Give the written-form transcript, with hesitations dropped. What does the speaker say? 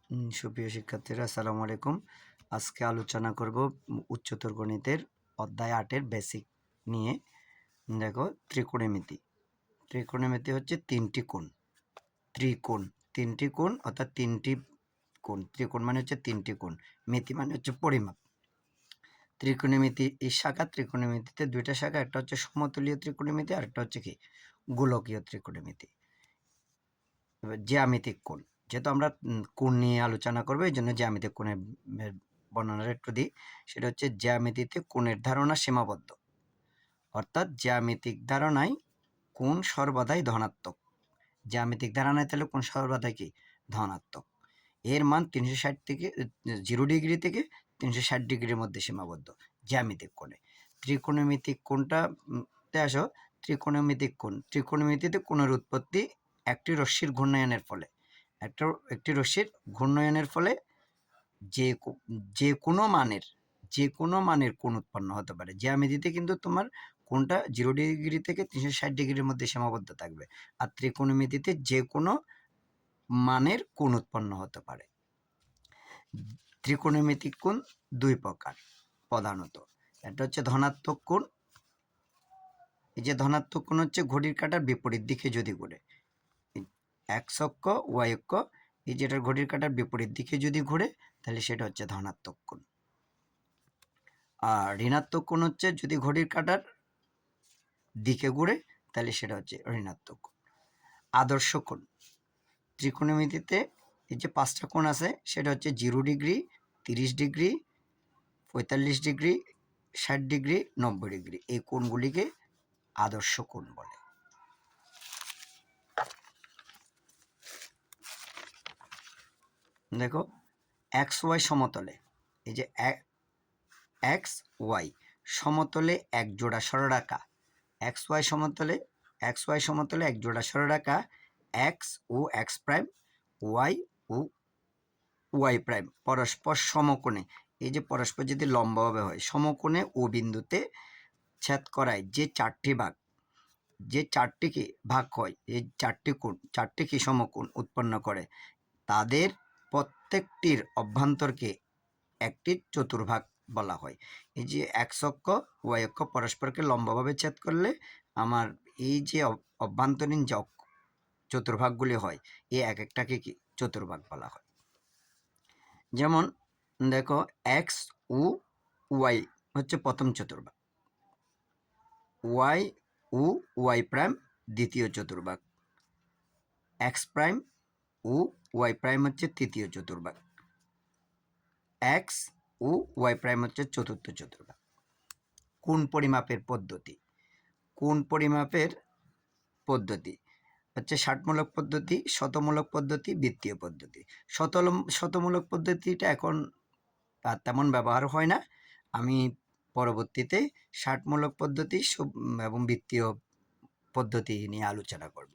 সুপ্রিয় শিক্ষার্থীরা আসসালামু আলাইকুম। আজকে আলোচনা করব উচ্চতর গণিতের অধ্যায় 8 এর বেসিক নিয়ে। দেখো, ত্রিকোণমিতি। ত্রিকোণমিতি হচ্ছে তিনটি কোণ। ত্রিকোণ, তিনটি কোণ অর্থাৎ তিনটি কোণ। ত্রিকোণ মানে হচ্ছে তিনটি কোণ, মিতি মানে হচ্ছে পরিমাপ। ত্রিকোণমিতি এই শাখা, ত্রিকোণমিতিতে দুইটা শাখা, একটা হচ্ছে সমতলীয় ত্রিকোণমিতি আর একটা হচ্ছে কি গোলকীয় ত্রিকোণমিতি। এবার জ্যামিতিক কোণ, যেহেতু আমরা কোণ নিয়ে আলোচনা করবো এই জন্য জ্যামিতিক কোণের বর্ণনাটা একটু দিই। সেটা হচ্ছে জ্যামিতিতে কোণের ধারণা সীমাবদ্ধ, অর্থাৎ জ্যামিতিক ধারণায় কোণ সর্বদাই ধনাত্মক। জ্যামিতিক ধারণায় তাহলে কোণ সর্বদাই কি ধনাত্মক। এর মান 360 থেকে 0 ডিগ্রি থেকে 360 ডিগ্রির মধ্যে সীমাবদ্ধ জ্যামিতিক কোণে। ত্রিকোণমিতিক কোণটাতে আসো। ত্রিকোণমিতিক কোণ, ত্রিকোণমিতিতে কোণের উৎপত্তি একটি রশ্মির ঘূর্ণায়নের ফলে। একটি রশ্মির ঘূর্ণায়নের ফলে যে কোনো মানের কোণ উৎপন্ন হতে পারে। জ্যামিতিতে কিন্তু তোমার কোণটা 0 ডিগ্রি থেকে 360 ডিগ্রির মধ্যে সীমাবদ্ধ থাকবে, আর ত্রিকোণমিতিতে যে কোনো মানের কোণ উৎপন্ন হতে পারে। ত্রিকোণমিতিক কোণ দুই প্রকার প্রধানত। একটা হচ্ছে ধনাত্মক কোণ। এই যে ধনাত্মক কোণ হচ্ছে ঘড়ির কাঁটার বিপরীত দিকে যদি ঘুরে, এক্স অক্ষ ওয়াই অক্ষ, এই যেটার ঘড়ির কাঁটার বিপরীত দিকে যদি ঘুরে তাহলে সেটা হচ্ছে ধনাত্মক কোণ। আর ঋণাত্মক কোণ হচ্ছে যদি ঘড়ির কাঁটার দিকে ঘুরে তাহলে সেটা হচ্ছে ঋণাত্মক কোণ। আদর্শ কোণ, ত্রিকোণমিতিতে এই যে 5টা কোণ আছে সেটা হচ্ছে 0 degree, 30 degree, 45 degree, 60 degree, 90 degree. এই কোণগুলিকে আদর্শ কোণ বলে। দেখো, এক্স ওয়াই সমতলে, এই যে এক্স ওয়াই সমতলে এক জোড়া সরলরেখা, এক্স ওয়াই সমতলে এক জোড়া সরলরেখা এক্স ও এক্স প্রাইম, ওয়াই ও ওয়াই প্রাইম পরস্পর সমকোণে। এই যে পরস্পর যদি লম্বভাবে হয়, সমকোণে ও বিন্দুতে ছেদ করায় যে চারটিকে ভাগ হয়, এই চারটি কি সমকোণ উৎপন্ন করে, তাদের প্রত্যেকটির অভ্যন্তরকে একটি চতুর্ভাগ বলা হয়। এই যে এক্স অক্ষ ওয়াই অক্ষ পরস্পরকে লম্বভাবে ছেদ করলে আমার এই যে অভ্যন্তরীণ যে চতুর্ভাগগুলি হয়, এই এক একটাকে কি চতুর্ভাগ বলা হয়। যেমন দেখো, এক্স ও ওয়াই হচ্ছে প্রথম চতুর্ভাগ, ওয়াই ও ওয়াই প্রাইম দ্বিতীয় চতুর্ভাগ, এক্স প্রাইম ও ওয়াই প্রাইম হচ্ছে তৃতীয় চতুর্ভাগ, এক্স ও ওয়াই প্রাইম হচ্ছে চতুর্থ চতুর্ভাগ। কোণ পরিমাপের পদ্ধতি হচ্ছে ষাটমূলক পদ্ধতি, শতমূলক পদ্ধতি, বৃত্তীয় পদ্ধতি। শতমূলক পদ্ধতিটা এখন আর তেমন ব্যবহার হয় না। আমি পরবর্তীতে ষাটমূলক পদ্ধতি এবং বৃত্তীয় পদ্ধতি নিয়ে আলোচনা করব।